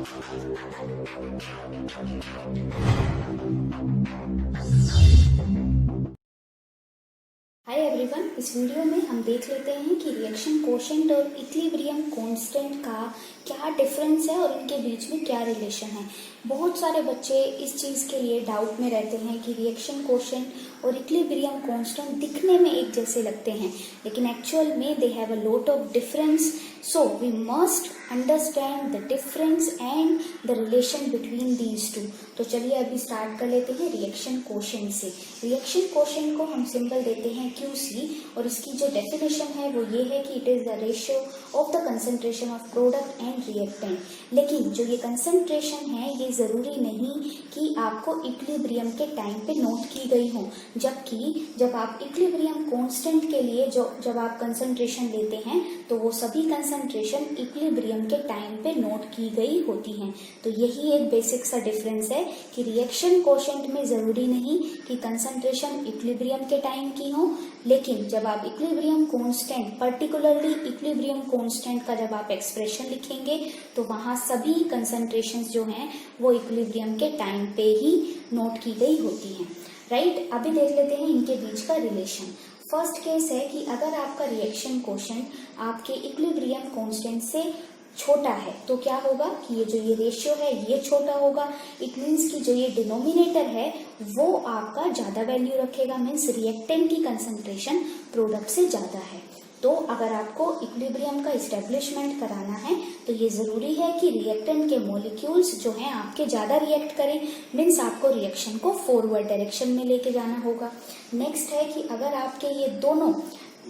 Hi everyone, इस video में हम देख लेते हैं कि रिएक्शन कोशेंट और इक्विलिब्रियम कांस्टेंट का क्या डिफरेंस है और इनके बीच में क्या रिलेशन है। बहुत सारे बच्चे इस चीज़ के लिए डाउट में रहते हैं कि रिएक्शन कोशेंट और इक्विलिब्रियम कांस्टेंट दिखने में एक जैसे लगते हैं, लेकिन एक्चुअल में they have a lot of difference. So we must understand the difference and the relation between these two. तो चलिए अभी स्टार्ट कर लेते हैं रिएक्शन कोशेंट से। रिएक्शन कोशेंट को हम सिंबल देते हैं QC और इसकी जो डेफिनेशन है वो ये है कि it is the ratio of the concentration of product and reactant. लेकिन जो ये कंसंट्रेशन है ये जरूरी नहीं कि आपको इक्विलिब्रियम के टाइम पे नोट की गई हो, जबकि जब आप इक्विलिब्रियम कांस्टेंट के लिए जब आप कंसंट्रेशन लेते हैं तो वो सभी कंसंट्रेशन इक्विलिब्रियम के टाइम पे नोट की गई होती हैं। तो यही एक बेसिक सा डिफरेंस है कि रिएक्शन कोशेंट में जरूरी नहीं कि कंसंट्रेशन इक्विलिब्रियम के टाइम की हो, लेकिन जब आप equilibrium constant, particularly equilibrium constant का जब आप एक्सप्रेशन लिखेंगे तो वहां सभी कंसंट्रेशंस जो हैं वो इक्विलिब्रियम के टाइम पे ही नोट की गई होती हैं, राइट। अभी देख लेते हैं इनके बीच का रिलेशन। फर्स्ट केस है कि अगर आपका रिएक्शन कोशेंट आपके इक्विलिब्रियम कांस्टेंट से छोटा है तो क्या होगा कि ये रेशियो है ये छोटा होगा। इट मीन्स कि जो ये डिनोमिनेटर है वो आपका ज्यादा वैल्यू रखेगा, मीन्स रिएक्टेंट की कंसंट्रेशन प्रोडक्ट से ज्यादा है। तो अगर आपको इक्विलिब्रियम का इस्टेब्लिशमेंट कराना है तो ये जरूरी है कि रिएक्टेंट के मॉलिक्यूल्स जो हैं आपके ज्यादा रिएक्ट करें, मीन्स आपको रिएक्शन को फॉरवर्ड डायरेक्शन में लेके जाना होगा। नेक्स्ट है कि अगर आपके ये दोनों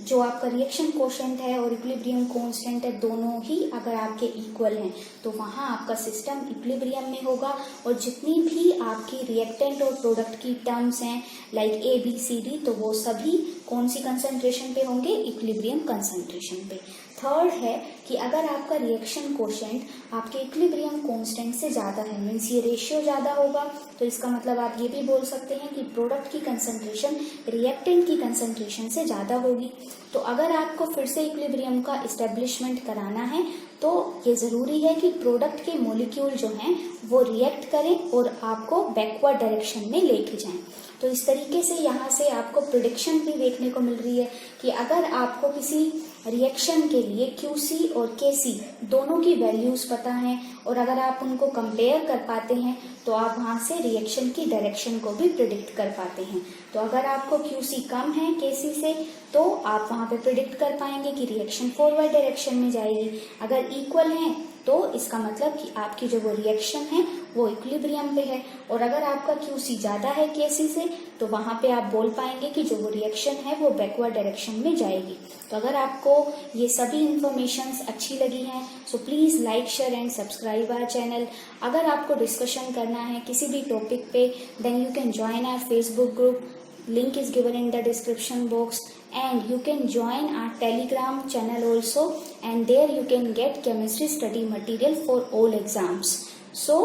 जो आपका रिएक्शन कोशेंट है और इक्विलिब्रियम कांस्टेंट है दोनों ही अगर आपके इक्वल हैं तो वहां आपका सिस्टम इक्विलिब्रियम में होगा और जितनी भी आपकी रिएक्टेंट और प्रोडक्ट की टर्म्स हैं लाइक ABCD तो वो सभी कौन सी कंसंट्रेशन पे होंगे, इक्विलिब्रियम कंसंट्रेशन पे। थर्ड है कि अगर आपका रिएक्शन कोशेंट आपके इक्विलिब्रियम कांस्टेंट से ज्यादा है, मीन्स ये रेशियो ज्यादा होगा, तो इसका मतलब आप ये भी बोल सकते हैं कि प्रोडक्ट की कंसंट्रेशन रिएक्टेंट की कंसंट्रेशन से ज्यादा होगी। तो अगर आपको फिर से इक्विलिब्रियम का इस्टेब्लिशमेंट कराना है तो ये जरूरी है कि प्रोडक्ट के मॉलिक्यूल जो हैं वो रिएक्ट करें और आपको बैकवर्ड डायरेक्शन में लेके जाएं। तो इस तरीके से यहाँ से आपको प्रिडिक्शन भी देखने को मिल रही है कि अगर आपको किसी रिएक्शन के लिए QC और KC दोनों की वैल्यूज पता हैं और अगर आप उनको कंपेयर कर पाते हैं तो आप वहां से रिएक्शन की डायरेक्शन को भी प्रिडिक्ट कर पाते हैं। तो अगर आपको QC कम है KC से तो आप वहां पे प्रिडिक्ट कर पाएंगे कि रिएक्शन फॉरवर्ड डायरेक्शन में जाएगी। अगर इक्वल है तो इसका मतलब कि आपकी जो वो रिएक्शन है वो इक्विलिब्रियम पे है, और अगर आपका QC ज्यादा है KC से तो वहां पे आप बोल पाएंगे कि जो वो रिएक्शन है वो बैकवर्ड डायरेक्शन में जाएगी। तो अगर आपको ये सभी इंफॉर्मेशंस अच्छी लगी हैं so please like, share and subscribe our channel. अगर आपको डिस्कशन करना है किसी भी टॉपिक पे then you can join our Facebook group, link is given in the description box, and you can join our Telegram channel also, and there you can get chemistry study material for all exams. So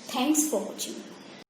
thanks for watching.